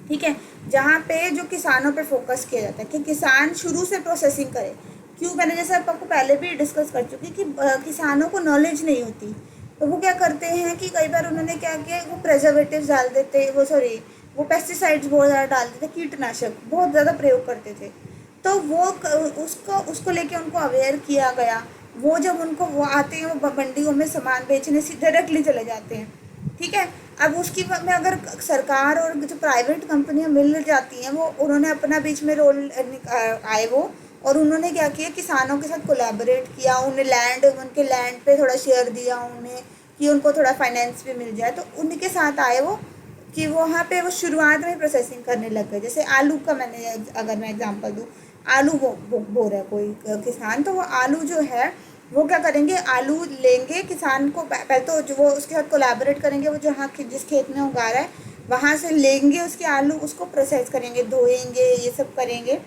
ठीक है, जहाँ पे जो किसानों पे फोकस किया जाता है कि किसान शुरू से प्रोसेसिंग करे। क्यों? मैंने जैसे आपको पहले भी डिस्कस कर चुकी कि किसानों को नॉलेज नहीं होती, तो वो क्या करते हैं कि कई बार उन्होंने क्या किया, वो प्रिजर्वेटिव्स डाल देते, वो पेस्टिसाइड्स बहुत ज़्यादा डाल देते, कीटनाशक बहुत ज़्यादा प्रयोग करते थे। तो वो उसको लेके उनको अवेयर किया गया। वो जब उनको वो आते हैं, वो मंडियों में सामान बेचने से डायरेक्टली चले जाते हैं। ठीक है, अब उसकी में अगर सरकार और जो प्राइवेट कंपनियां मिल जाती हैं, वो उन्होंने अपना बीच में रोल आए वो, और उन्होंने क्या किया, किसानों के साथ कोलैबोरेट किया, उनके लैंड पे थोड़ा शेयर दिया उन्हें कि उनको थोड़ा फाइनेंस भी मिल जाए। तो उनके साथ आए वो कि वहाँ पे वो शुरुआत में प्रोसेसिंग करने लग गए। जैसे आलू का अगर मैं एग्जांपल दूँ, आलू बो रहा है कोई किसान, तो वो आलू जो है वो क्या करेंगे, आलू लेंगे किसान को, पहले तो जो वो उसके साथ कोलैबोरेट करेंगे, वो जहाँ जिस खेत में उगा रहा है वहाँ से लेंगे उसके आलू, उसको प्रोसेस करेंगे, धोएंगे, ये सब करेंगे।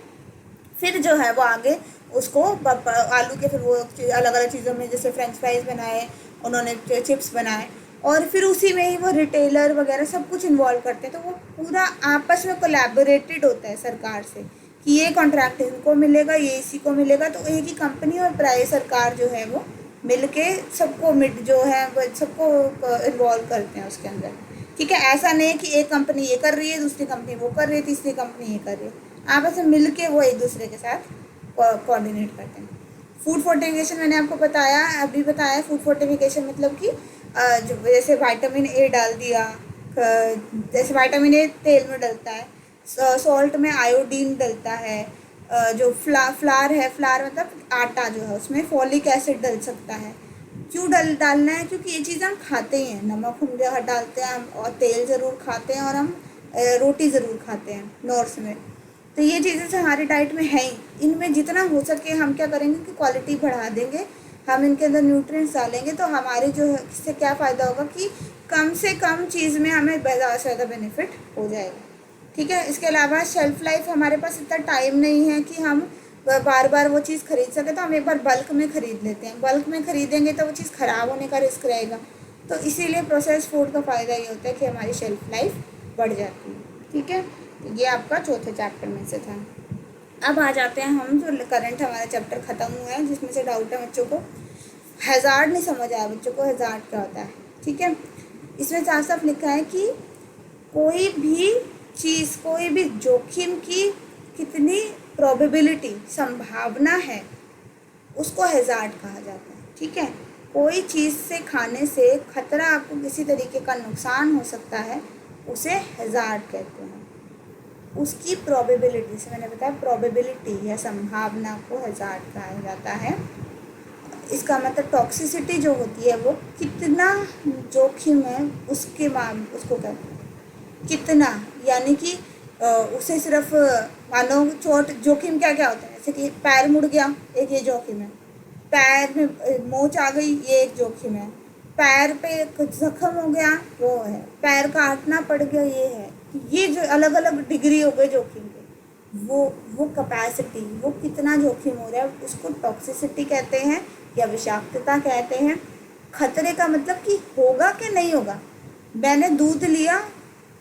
फिर जो है वो आगे उसको आलू के फिर वो अलग अलग चीज़ों में, जैसे फ्रेंच फ्राइज बनाए उन्होंने, चिप्स बनाए, और फिर उसी में ही वो रिटेलर वगैरह सब कुछ इन्वॉल्व करते हैं। तो वो पूरा आपस में कोलैबोरेटेड होता है सरकार से कि ये कॉन्ट्रैक्ट इनको मिलेगा, ये इसी को मिलेगा। तो एक ही कंपनी और प्राइवेट सरकार जो है वो मिलके सबको जो है वो सबको इन्वॉल्व करते हैं उसके अंदर। ठीक है, ऐसा नहीं है कि एक कंपनी ये कर रही है, दूसरी कंपनी वो कर रही है, तीसरी कंपनी ये कर रही है। आपस में मिल के वो एक दूसरे के साथ कोऑर्डिनेट करते हैं। फूड फोर्टिफिकेशन मैंने आपको अभी बताया। फूड फोर्टिफिकेशन मतलब कि जो जैसे विटामिन ए डाल दिया, जैसे विटामिन ए तेल में डलता है, सॉल्ट में आयोडीन डलता है, जो फ्लार है, फ्लार मतलब आटा जो है, उसमें फॉलिक एसिड डल सकता है। क्यों डालना है? क्योंकि ये चीज़ हम खाते ही हैं, नमक हम डालते हैं हम, और तेल ज़रूर खाते हैं, और हम रोटी ज़रूर खाते हैं नॉर्थ में। तो ये चीज़ें से हमारी डाइट में है ही। इनमें जितना हो सके हम क्या करेंगे कि क्वालिटी बढ़ा देंगे, हम इनके अंदर न्यूट्रिएंट्स डालेंगे, तो हमारे जो है इससे क्या फ़ायदा होगा कि कम से कम चीज़ में हमें ज़्यादा से ज़्यादा बेनिफिट हो जाएगा। ठीक है, इसके अलावा शेल्फ़ लाइफ, हमारे पास इतना टाइम नहीं है कि हम बार बार वो चीज़ खरीद सके, तो हम एक बार बल्क में ख़रीद लेते हैं। बल्क में ख़रीदेंगे तो वो चीज़ ख़राब होने का रिस्क रहेगा। तो इसीलिए प्रोसेस फूड का फ़ायदा ये होता है कि हमारी शेल्फ़ लाइफ बढ़ जाती है। ठीक है, तो ये आपका चौथे चैप्टर में से था। अब आ जाते हैं हम, जो करंट हमारा चैप्टर ख़त्म हुआ है, जिसमें से डाउट है बच्चों को, हैज़ार्ड नहीं समझ आया बच्चों को, हैज़ार्ड क्या होता है। ठीक है, इसमें साफ साफ लिखा है कि कोई भी चीज़, कोई भी जोखिम की कितनी प्रोबेबिलिटी, संभावना है, उसको हैज़ार्ड कहा जाता है। ठीक है, कोई चीज़ से खाने से खतरा, आपको किसी तरीके का नुकसान हो सकता है, उसे हैज़ार्ड कहते हैं। उसकी प्रोबेबिलिटी से, मैंने बताया प्रोबेबिलिटी या संभावना को हैज़ार्ड कहा जाता है। इसका मतलब टॉक्सिसिटी जो होती है वो कितना जोखिम है उसको कहते हैं कितना, यानी कि उसे सिर्फ मानो चोट, जोखिम क्या क्या होता है, जैसे कि पैर मुड़ गया, एक ये जोखिम है, पैर में मोच आ गई, ये एक जोखिम है, पैर पे कुछ जख्म हो गया वो है, पैर काटना पड़ गया ये है। ये जो अलग अलग डिग्री हो गए जोखिम के। वो कैपेसिटी, वो कितना जोखिम हो रहा है, उसको टॉक्सिसिटी कहते हैं या विषाक्तता कहते हैं। खतरे का मतलब कि होगा कि नहीं होगा। मैंने दूध लिया,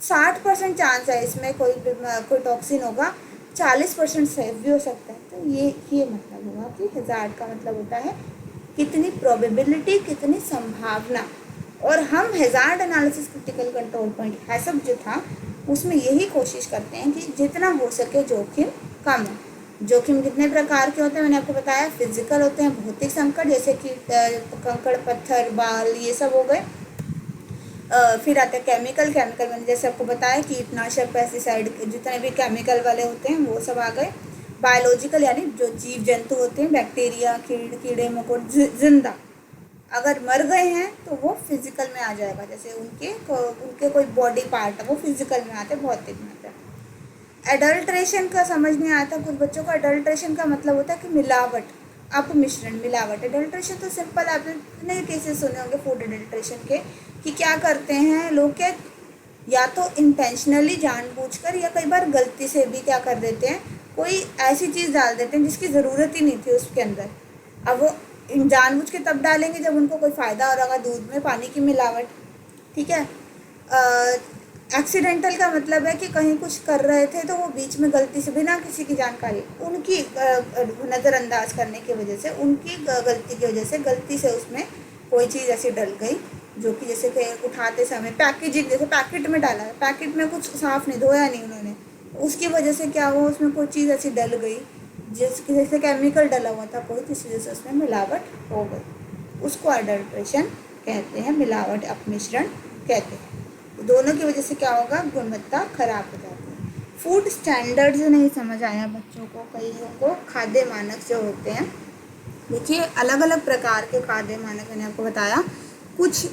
60% चांस है इसमें कोई टॉक्सिन होगा, 40% सेफ भी हो सकता है। तो ये मतलब हुआ कि हज़ार्ड का मतलब होता है कितनी प्रोबेबिलिटी, कितनी संभावना। और हम hazard analysis critical control point हैसब जो था उसमें यही कोशिश करते हैं कि जितना हो सके जोखिम कम हो। जोखिम कितने प्रकार के होते हैं मैंने आपको बताया। फिजिकल होते हैं, भौतिक संकट जैसे कि कंकड़ पत्थर बाल ये सब हो गए। फिर आते हैं केमिकल मैंने जैसे आपको बताया कीटनाशक पेस्टिसाइड जितने भी केमिकल वाले होते हैं वो सब आ गए। बायोलॉजिकल यानी जो जीव जंतु होते हैं, बैक्टीरिया कीड़े मकोड़े जिंदा, अगर मर गए हैं तो वो फिजिकल में आ जाएगा। जैसे उनके कोई बॉडी पार्ट है वो फिजिकल में आते हैं, भौतिक में आते हैं। एडल्ट्रेशन का समझ नहीं आता कुछ बच्चों को। एडल्ट्रेशन का मतलब होता है कि मिलावट, अपमिश्रण, मिलावट। एडल्ट्रेशन तो सिंपल, आपने इतने केसेस सुने होंगे फूड एडल्ट्रेशन के कि क्या करते हैं लोग, क्या या तो इंटेंशनली जानबूझकर या कई बार गलती से भी क्या कर देते हैं, कोई ऐसी चीज़ डाल देते हैं जिसकी ज़रूरत ही नहीं थी उसके अंदर। अब वो जानबूझ के तब डालेंगे जब उनको कोई फ़ायदा हो रहा होगा, दूध में पानी की मिलावट, ठीक है। एक्सीडेंटल का मतलब है कि कहीं कुछ कर रहे थे तो वो बीच में गलती से बिना किसी की जानकारी, उनकी नज़रअंदाज करने की वजह से, उनकी गलती की वजह से गलती से उसमें कोई चीज़ ऐसी डल गई जो कि जैसे कि उठाते समय पैकेजिंग, जैसे पैकेट में डाला, पैकेट में कुछ साफ़ नहीं धोया नहीं उन्होंने, उसकी वजह से क्या हुआ, उसमें कोई चीज़ ऐसी डल गई जिसकी जैसे केमिकल डला हुआ था कोई, जिस वजह से उसमें मिलावट हो गई, उसको अडल्ट्रेशन कहते हैं, मिलावट अपमिश्रण कहते हैं। दोनों की वजह से क्या होगा, गुणवत्ता खराब हो जाती है। फूड स्टैंडर्ड्स नहीं समझ आया बच्चों को, कईयों को खाद्य मानक जो होते हैं, देखिए अलग अलग प्रकार के खाद्य मानक मैंने आपको बताया। कुछ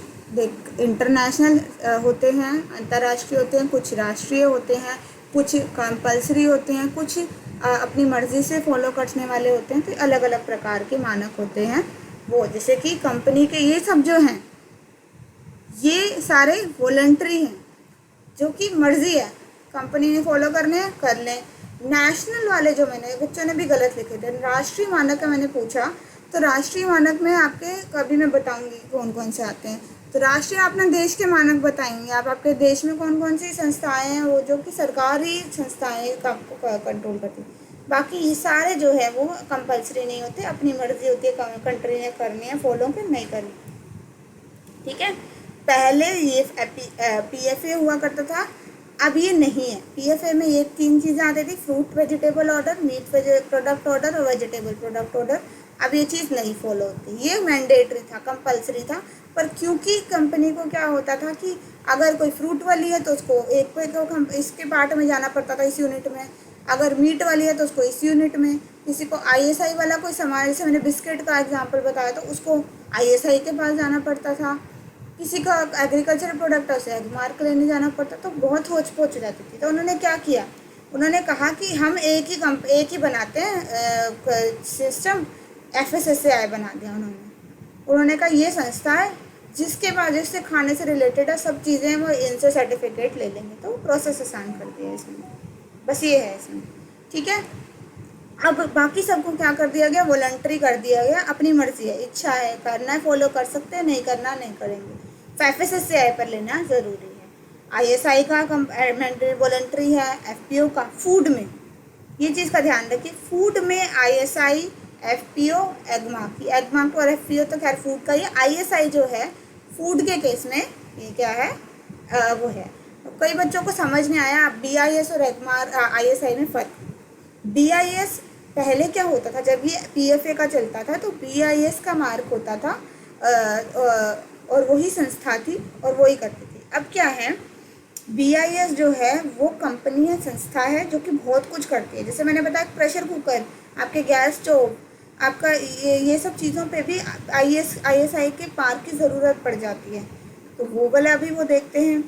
इंटरनेशनल होते हैं, अंतर्राष्ट्रीय होते हैं, कुछ राष्ट्रीय होते हैं, कुछ कंपल्सरी होते हैं, कुछ अपनी मर्ज़ी से फॉलो करने वाले होते हैं। तो अलग अलग प्रकार के मानक होते हैं वो, जैसे कि कंपनी के ये सब जो हैं ये सारे वॉलंटरी हैं, जो कि मर्ज़ी है, कंपनी ने फॉलो करने हैं कर लें। नेशनल वाले जो मैंने बच्चों ने भी गलत लिखे थे, राष्ट्रीय मानक का मैंने पूछा तो राष्ट्रीय मानक में आपके कभी मैं बताऊंगी कौन कौन से आते हैं। तो राष्ट्रीय अपने देश के मानक बताएंगे, आप आपके देश में कौन कौन सी संस्थाएं हैं वो जो कि सरकारी संस्थाएं का कंट्रोल करती हैं। बाकी ये सारे जो है वो कंपल्सरी नहीं होते, अपनी मर्जी होती है, कंट्री ने करनी है फॉलो के नहीं करनी, ठीक है। पहले ये PFA हुआ करता था, अब ये नहीं है। PFA में ये 3 चीज़ें आती थी, fruit vegetable order, meat product order और वेजिटेबल प्रोडक्ट ऑर्डर। अब ये चीज़ नहीं फॉलो होती, ये मैंडेटरी था, कंपलसरी था। पर क्योंकि कंपनी को क्या होता था कि अगर कोई फ्रूट वाली है तो उसको एक पे तो इसके पार्ट में जाना पड़ता था, इस यूनिट में। अगर मीट वाली है तो उसको इस यूनिट में। किसी को ISI वाला कोई सामान, जैसे मैंने बिस्किट का एग्जाम्पल बताया, तो उसको ISI के पास जाना पड़ता था। किसी का एग्रीकल्चर प्रोडक्ट है उसे एग्मार्क लेने जाना पड़ता, तो बहुत होच पोच जाती थी। तो उन्होंने क्या किया, उन्होंने कहा कि हम एक ही बनाते हैं सिस्टम, FSSAI बना दिया उन्होंने कहा ये संस्था है जिसके पास जिससे खाने से रिलेटेड है सब चीज़ें हैं, वो इनसे सर्टिफिकेट ले लेंगे, तो प्रोसेस आसान कर दिया इसमें। बस ये है इसमें, ठीक है। अब बाकी सबको क्या कर दिया गया, वॉलंटरी कर दिया गया, अपनी मर्जी है, इच्छा है, करना है फॉलो कर सकते हैं, नहीं करना नहीं करेंगे। FSSAI पर लेना ज़रूरी है। ISI का वॉलंटरी है, FPO का फूड में, ये चीज़ का ध्यान रखिए, फूड में ISI, FPO, एगमार्क और FPO तो खैर फूड का ही, ISI जो है फूड के केस में ये क्या है, वो है। कई बच्चों को समझ नहीं आया BIS और ISI में फ़र्क। BIS पहले क्या होता था, जब ये PFA का चलता था तो BIS का मार्क होता था और वही संस्था थी और वही करती थी। अब क्या है, BIS जो है वो कंपनी है, संस्था है जो कि बहुत कुछ करती है। जैसे मैंने बताया प्रेशर कुकर, आपके गैस स्टोव, आपका ये सब चीज़ों पे भी ISI के पार्क की ज़रूरत पड़ जाती है, तो वो वाला भी वो देखते हैं।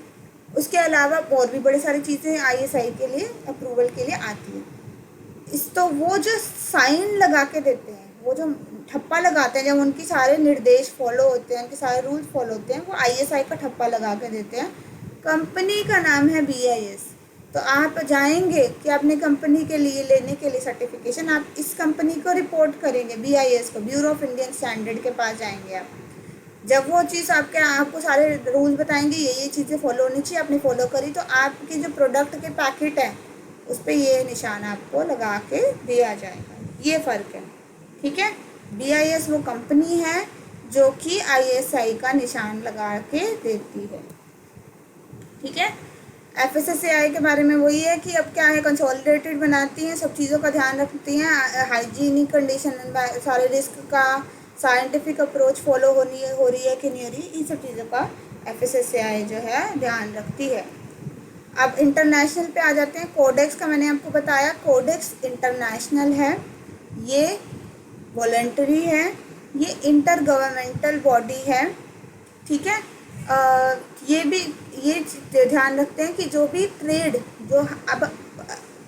उसके अलावा और भी बड़ी सारी चीज़ें ISI के लिए अप्रूवल के लिए आती हैं। तो वो जो साइन लगा के देते हैं, वो जो ठप्पा लगाते हैं, जब उनकी सारे निर्देश फॉलो होते हैं, उनके सारे रूल्स फॉलो होते हैं, वो ISI का ठप्पा लगा के देते हैं। कंपनी का नाम है BIS, तो आप जाएंगे कि अपने कंपनी के लिए लेने के लिए सर्टिफिकेशन, आप इस कंपनी को रिपोर्ट करेंगे, BIS को, ब्यूरो ऑफ इंडियन स्टैंडर्ड के पास जाएंगे आप। जब वो चीज़ आपको सारे रूल्स बताएंगे, ये चीज़ें फॉलो होनी चाहिए, आपने फॉलो करी तो आपकी जो प्रोडक्ट के पैकेट है उस पर ये निशान आपको लगा के दिया जाएगा। ये फ़र्क है, ठीक है। BIS वो कंपनी है जो कि ISI का निशान लगा के देती है, ठीक है। FSSAI के बारे में वही है कि अब क्या है, कंसोलिडेटेड बनाती हैं, सब चीज़ों का ध्यान रखती हैं, हाइजीनिक कंडीशन, सारे रिस्क का साइंटिफिक अप्रोच फॉलो हो रही है कि नहीं हो रही, इन सब चीज़ों का FSSAI जो है ध्यान रखती है। अब इंटरनेशनल पे आ जाते हैं। कोडेक्स का मैंने आपको बताया, कोडेक्स इंटरनेशनल है, ये वॉलंटरी है, ये इंटर गवर्नमेंटल बॉडी है, ठीक है। ये भी ये ध्यान रखते हैं कि जो भी ट्रेड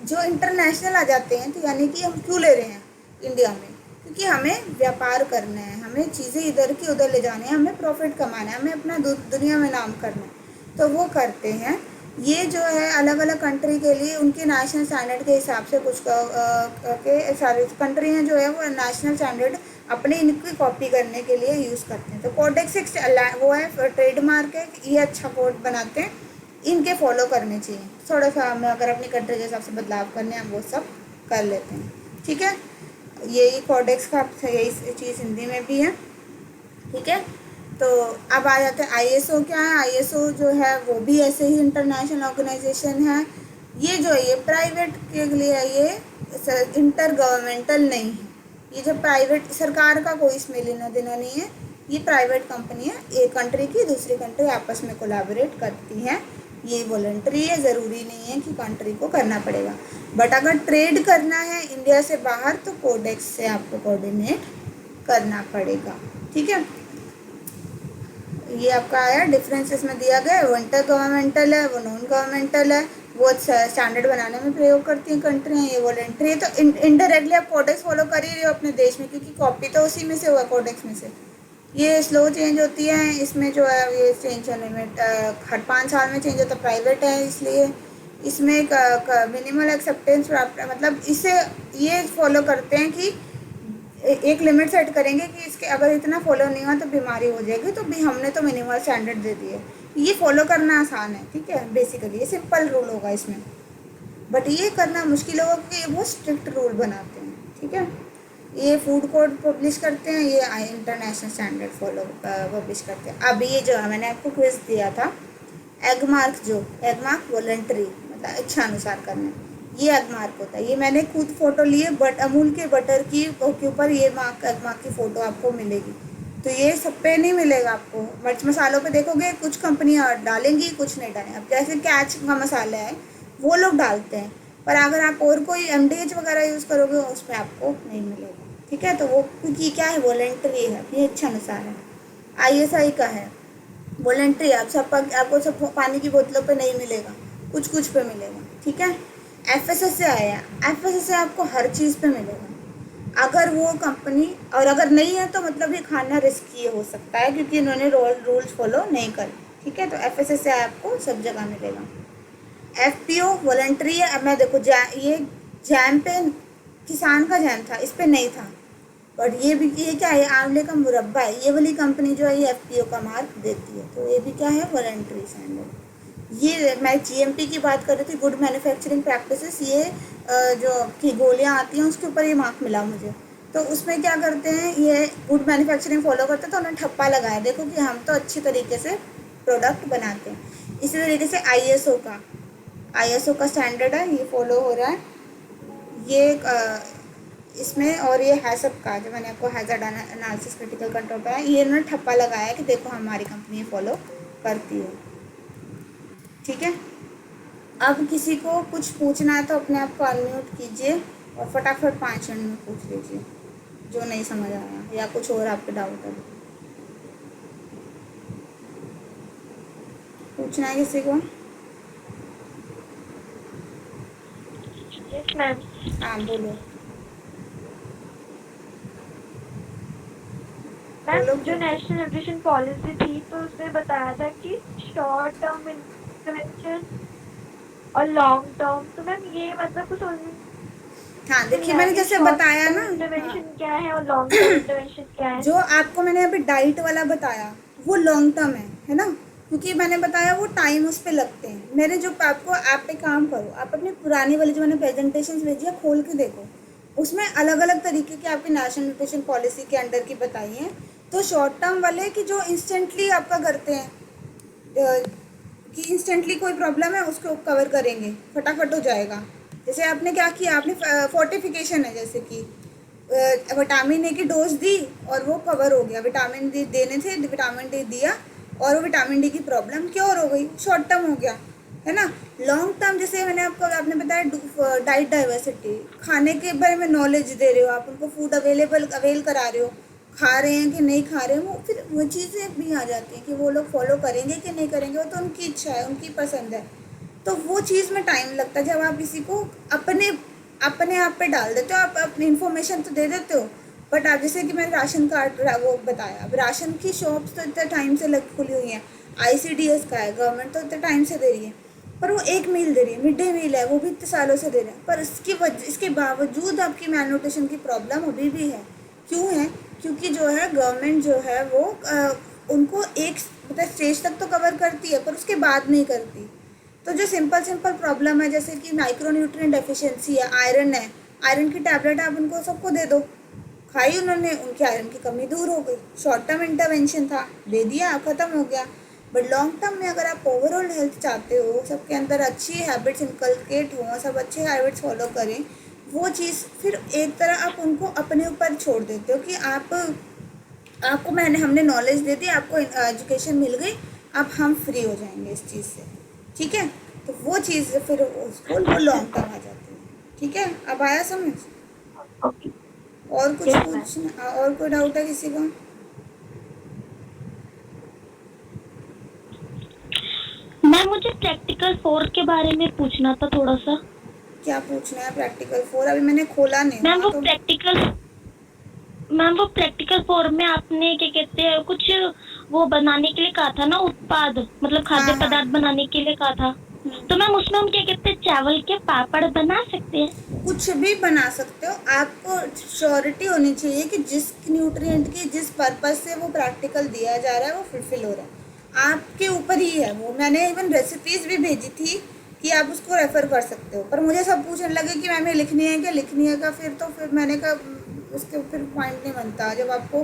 जो इंटरनेशनल आ जाते हैं, तो यानी कि हम क्यों ले रहे हैं इंडिया में, क्योंकि हमें व्यापार करना है, हमें चीज़ें इधर की उधर ले जाने हैं, हमें प्रॉफिट कमाना है, हमें अपना दुनिया में नाम करना है, तो वो करते हैं। ये जो है अलग अलग कंट्री के लिए उनके नेशनल स्टैंडर्ड के हिसाब से कुछ के सारे कंट्री हैं जो है वो नेशनल स्टैंडर्ड अपने इनकी कॉपी करने के लिए यूज़ करते हैं। तो कोडेक्स एक वो है ट्रेडमार्क है, ये अच्छा कोड बनाते हैं, इनके फॉलो करने चाहिए। थोड़ा सा हमें अगर अपनी कंट्री के हिसाब से बदलाव करने हैं वो सब कर लेते हैं, ठीक है। यही कोडेक्स का यही चीज़ हिंदी में भी है, ठीक है। तो अब आ जाते हैं ISO। क्या है ISO जो है, वो भी ऐसे ही इंटरनेशनल ऑर्गेनाइजेशन है। ये जो है ये प्राइवेट के लिए है, ये इंटर गवर्नमेंटल नहीं है, ये जो प्राइवेट, सरकार का कोई इसमें लेना देना नहीं है, ये प्राइवेट कंपनी है, एक कंट्री की दूसरी कंट्री आपस में कोलैबोरेट करती हैं। ये वॉलंटरी है, ज़रूरी नहीं है कि कंट्री को करना पड़ेगा, बट अगर ट्रेड करना है इंडिया से बाहर तो कोडेक्स से आपको कोऑर्डिनेट करना पड़ेगा, ठीक है। ये आपका आया डिफरेंस इसमें दिया गया है, वो इंटर गवर्नमेंटल है, वो नॉन गवर्नमेंटल है, वो स्टैंडर्ड बनाने में प्रयोग करती हैं कंट्रियाँ, ये वॉलंटरी है। तो इनडायरेक्टली आप कोडेक्स फॉलो कर ही रहे हो अपने देश में, क्योंकि कॉपी तो उसी में से हुआ कोडेक्स में से। ये स्लो चेंज होती है, इसमें जो है ये चेंज होने में हर 5 साल में चेंज होता है, प्राइवेट है इसलिए इसमें एक मिनिमल एक्सेप्टेंस मतलब इसे ये फॉलो करते हैं कि एक लिमिट सेट करेंगे कि इसके अगर इतना फॉलो नहीं हुआ तो बीमारी हो जाएगी, तो भी हमने तो मिनिमल स्टैंडर्ड दे दिए। ये फॉलो करना आसान है, ठीक है, बेसिकली ये सिंपल रूल होगा इसमें, बट ये करना मुश्किल होगा क्योंकि वो स्ट्रिक्ट रूल बनाते हैं, ठीक है। ये फूड कोड पब्लिश करते हैं, ये इंटरनेशनल स्टैंडर्ड फॉलो पब्लिश करते हैं। अब ये जो है मैंने आपको क्विज दिया था, एग मार्क वॉलंटरी मतलब इच्छा अनुसार करना, ये एग मार्क होता है। ये मैंने खुद फ़ोटो लिए, बट अमूल के बटर की के ऊपर ये एग मार्क की फ़ोटो आपको मिलेगी, तो ये सब पे नहीं मिलेगा आपको। मिर्च मसालों पे देखोगे कुछ कंपनियाँ डालेंगी, कुछ नहीं डालें। अब जैसे कैच का मसाला है वो लोग डालते हैं, पर अगर आप और कोई MDH वगैरह यूज़ करोगे उसमें आपको नहीं मिलेगा, ठीक है। तो वो क्योंकि क्या है, वॉलंटरी है, ये इच्छा अनुसार है। ISI का है वॉलंटरी, आपको सब पानी की बोतलों पे नहीं मिलेगा, कुछ कुछ पे मिलेगा, ठीक है। FSSAI है, FSSAI आपको हर चीज़ पे मिलेगा। अगर वो कंपनी और अगर नहीं है तो मतलब ये खाना रिस्की हो सकता है क्योंकि इन्होंने रूल्स फॉलो नहीं करे, ठीक है। तो FSSAI आपको सब जगह मिलेगा। FPO वॉलंटरी है। अब मैं देखो ये जैम पे किसान का जैम था, इस पे नहीं था, बट ये क्या है, आंवले का मुरब्बा है, ये वाली कंपनी जो है ये FPO का मार्क देती है, तो ये भी क्या है, वॉलंटरी स्टैंडर्ड। ये मैं GMP की बात कर रही थी, गुड मैन्युफैक्चरिंग प्रैक्टिसेस, ये जो की गोलियाँ आती हैं उसके ऊपर ये मार्क मिला मुझे। तो उसमें क्या करते हैं, ये गुड मैन्युफैक्चरिंग फॉलो करते हैं, तो उन्होंने ठप्पा लगाया, देखो कि हम तो अच्छी तरीके से प्रोडक्ट बनाते हैं। इसी तरीके से ISO का स्टैंडर्ड है, ये फॉलो हो रहा है, ये इसमें। और ये हैज़प का जो मैंने आपको हैज़र्ड एनालिसिस क्रिटिकल कंट्रोल का है, ये इन्होंने ठप्पा लगाया है कि देखो हमारी कंपनी फॉलो करती है, ठीक है। अब किसी को कुछ पूछना है तो अपने आप को अनम्यूट कीजिए और फटाफट 5 मिनट में पूछ लीजिए जो नहीं समझ आया या कुछ और आपके डाउट है। पूछना है किसी को? Yes ma'am. हाँ बोलो। मैम जो नेशनल न्यूट्रिशन पॉलिसी थी तो उसमें बताया था कि शॉर्ट टर्म इंटरवेंशन और लॉन्ग टर्म, तो मैम ये मतलब कुछ हाँ देखिए, मैंने जैसे बताया ना, हाँ, इंटरवेंशन क्या है और लॉन्ग टर्म इंटरवेंशन क्या है? जो आपको मैंने अभी डाइट वाला बताया वो लॉन्ग टर्म है ना, क्योंकि मैंने बताया वो टाइम उस पे लगते हैं। मैंने जो आपको, आप पे काम करो, आप अपनी पुरानी वाली जो मैंने प्रेजेंटेशन भेजी है खोल के देखो, उसमें अलग अलग तरीके की आपकी नेशनल न्यूट्रिशन पॉलिसी के अंडर की बताई हैं। तो शॉर्ट टर्म वाले कि जो इंस्टेंटली आपका करते हैं, कि इंस्टेंटली कोई प्रॉब्लम है उसको कवर करेंगे, फटाफट हो जाएगा। जैसे आपने क्या किया, आपने फोर्टिफिकेशन है, जैसे कि विटामिन ए की डोज दी और वो कवर हो गया, विटामिन डी देने थे, विटामिन डी दिया और वो विटामिन डी की प्रॉब्लम क्योर हो गई, शॉर्ट टर्म हो गया, है ना। लॉन्ग टर्म जैसे मैंने आपको, आपने बताया डाइट डाइवर्सिटी, खाने के बारे में नॉलेज दे रहे हो आप उनको, फूड अवेल करा रहे हो, खा रहे हैं कि नहीं खा रहे हैं, वो फिर वो चीज़ें भी आ जाती हैं कि वो लोग फॉलो करेंगे कि नहीं करेंगे, वो तो उनकी इच्छा है, उनकी पसंद है। तो वो चीज़ में टाइम लगता है जब आप किसी को अपने अपने आप पे डाल देते हो, आप अपनी इन्फॉर्मेशन तो दे देते हो, बट आप जैसे कि मैंने राशन कार्ड वो बताया, अब राशन की शॉप्स तो इतने टाइम से लग खुली हुई हैं, आईसीडीएस का है, गवर्नमेंट तो इतने टाइम से दे रही है, पर वो एक मील दे रही है, मिड डे मील है, वो भी इतने सालों से दे रहे हैं, पर इसके बावजूद आपकी मैल न्यूट्रिशन की प्रॉब्लम अभी भी है। क्यों है? क्योंकि जो है गवर्नमेंट जो है वो उनको एक मतलब स्टेज तक तो कवर करती है पर उसके बाद नहीं करती। तो जो सिंपल प्रॉब्लम है, जैसे कि माइक्रो न्यूट्रिएंट डेफिशिएंसी है, आयरन है, आयरन की टैबलेट आप उनको सबको दे दो, खाई उन्होंने, उनकी आयरन की कमी दूर हो गई, शॉर्ट टर्म इंटरवेंशन था, दे दिया, ख़त्म हो गया। बट लॉन्ग टर्म में अगर आप ओवरऑल हेल्थ चाहते हो, सबके अंदर अच्छी हैबिट्स इनकलकेट हों, सब अच्छे हैबिट्स फॉलो करें, वो चीज़ फिर एक तरह आप उनको अपने ऊपर छोड़ देते हो कि आपको हमने नॉलेज दे दी, आपको एजुकेशन मिल गई, अब हम फ्री हो जाएंगे इस चीज़ से, ठीक है। तो वो चीज़ फिर उसको वो अच्छा। लॉन्ग टर्म आ जाती है, ठीक है। अब आया समझ? ओके। और कुछ यस मैम। पूछना, और कोई डाउट है किसी का? मैम मुझे प्रैक्टिकल 4 के बारे में पूछना था थोड़ा सा। क्या पूछना है प्रैक्टिकल 4? अभी मैंने खोला नहीं मैम हुआ वो तो। प्रैक्टिकल मैम वो प्रैक्टिकल 4 में आपने क्या कहते हैं कुछ वो बनाने के लिए कहा था ना, उत्पाद मतलब खाद्य हाँ हाँ। पदार्थ बनाने के लिए कहा था। तो मैम उसमें हम क्या कहते हैं चावल के पापड़ बना सकते हैं? कुछ भी बना सकते हो, आपको श्योरिटी होनी चाहिए कि जिस न्यूट्रिएंट की जिस पर्पज से वो प्रैक्टिकल दिया जा रहा है वो फुलफिल हो रहा है, आपके ऊपर ही है वो। मैंने इवन रेसिपीज़ भी भेजी थी कि आप उसको रेफ़र कर सकते हो, पर मुझे सब पूछने लगे कि मैम ये लिखनी है क्या, लिखनी है क्या, फिर मैंने कहा उसके फिर पॉइंट नहीं बनता जब आपको,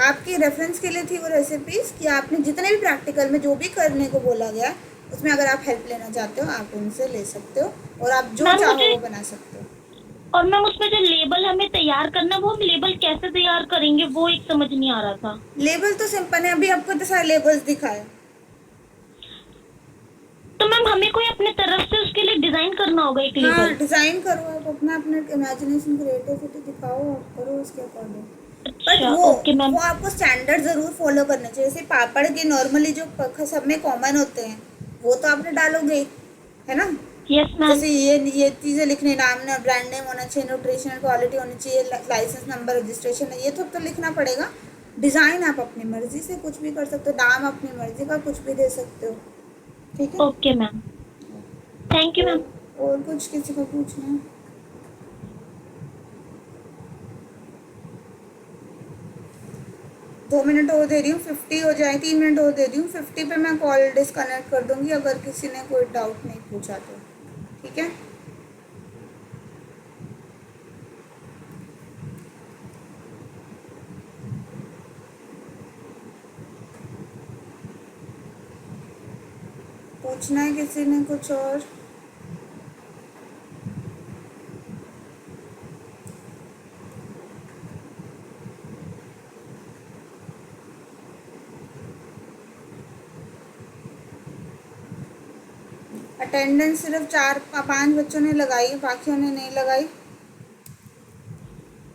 आपकी रेफरेंस के लिए थी वो रेसिपीज़ कि आपने जितने भी प्रैक्टिकल में जो भी करने को बोला गया उसमें अगर आप हेल्प लेना चाहते हो आप उनसे ले सकते हो, और आप जो मैम चाहो मुझे वो बना सकते हो। और मैम उसमें जो लेबल हमें तैयार करना है वो हम लेबल कैसे तैयार करेंगे वो एक समझ नहीं आ रहा था। लेबल तो सिंपल है, अभी आपको इतने सारे लेबल्स दिखाए। तो मैम हमें कोई अपने तरफ से उसके लिए डिजाइन करना होगा एक हाँ, लेबल? डिज़ाइन करो आप अपना, अपने इमेजिनेशन क्रिएटिविटी दिखाओ, आप करो उसके अकॉर्डिंग। बट अच्छा ओके मैम। वो आपको स्टैंडर्ड ज़रूर फॉलो करना चाहिए। जैसे पापड़ के नॉर्मली जो सब में कॉमन होते हैं वो तो आपने डालोगे ही, है ना। Yes ma'am. जैसे ये चीज़ें लिखने, नाम ना, ब्रांड नेम होना चाहिए, न्यूट्रिशनल क्वालिटी होनी चाहिए, लाइसेंस नंबर, रजिस्ट्रेशन, ये तो लिखना पड़ेगा। डिज़ाइन आप अपनी मर्ज़ी से कुछ भी कर सकते हो, नाम अपनी मर्ज़ी का कुछ भी दे सकते हो, ठीक है। Okay ma'am. Thank you ma'am. और कुछ किसी को पूछना है? 2 मिनट और दे रही हूँ, 50 हो जाए, 3 मिनट और दे रही हूँ, 50 पे मैं कॉल डिस्कनेक्ट कर दूँगी अगर किसी ने कोई डाउट नहीं पूछा तो, ठीक है। पूछना है किसी ने कुछ और? अटेंडेंस सिर्फ 4-5 बच्चों ने लगाई, बाकियों ने नहीं लगाई।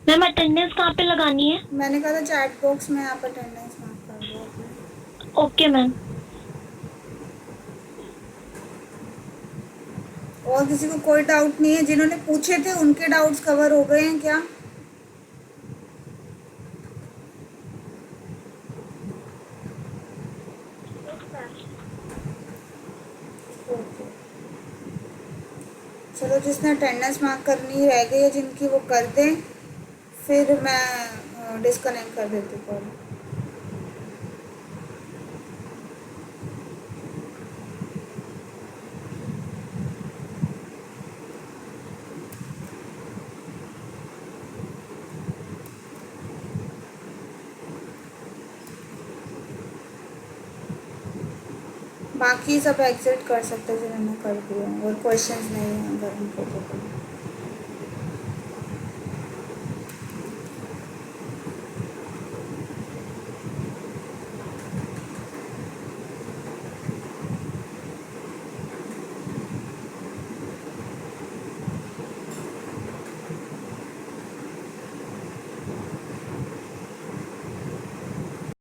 मैम अटेंडेंस कहाँ पे लगानी है? मैंने कहा था चैट बॉक्स में आप अटेंडेंस मार्क कर दो अपनी। Okay ma'am. और किसी को कोई डाउट नहीं है? जिन्होंने पूछे थे उनके डाउट्स कवर हो गए हैं क्या? ओके। चलो, जिसने अटेंडेंस मार्क करनी रह गई है जिनकी, वो कर दें, फिर मैं डिस्कनेक्ट कर देती हूँ कॉल। बाकी सब एग्जिट कर सकते हैं जिन्होंने कर दिया, और क्वेश्चंस नहीं है अगर उनको।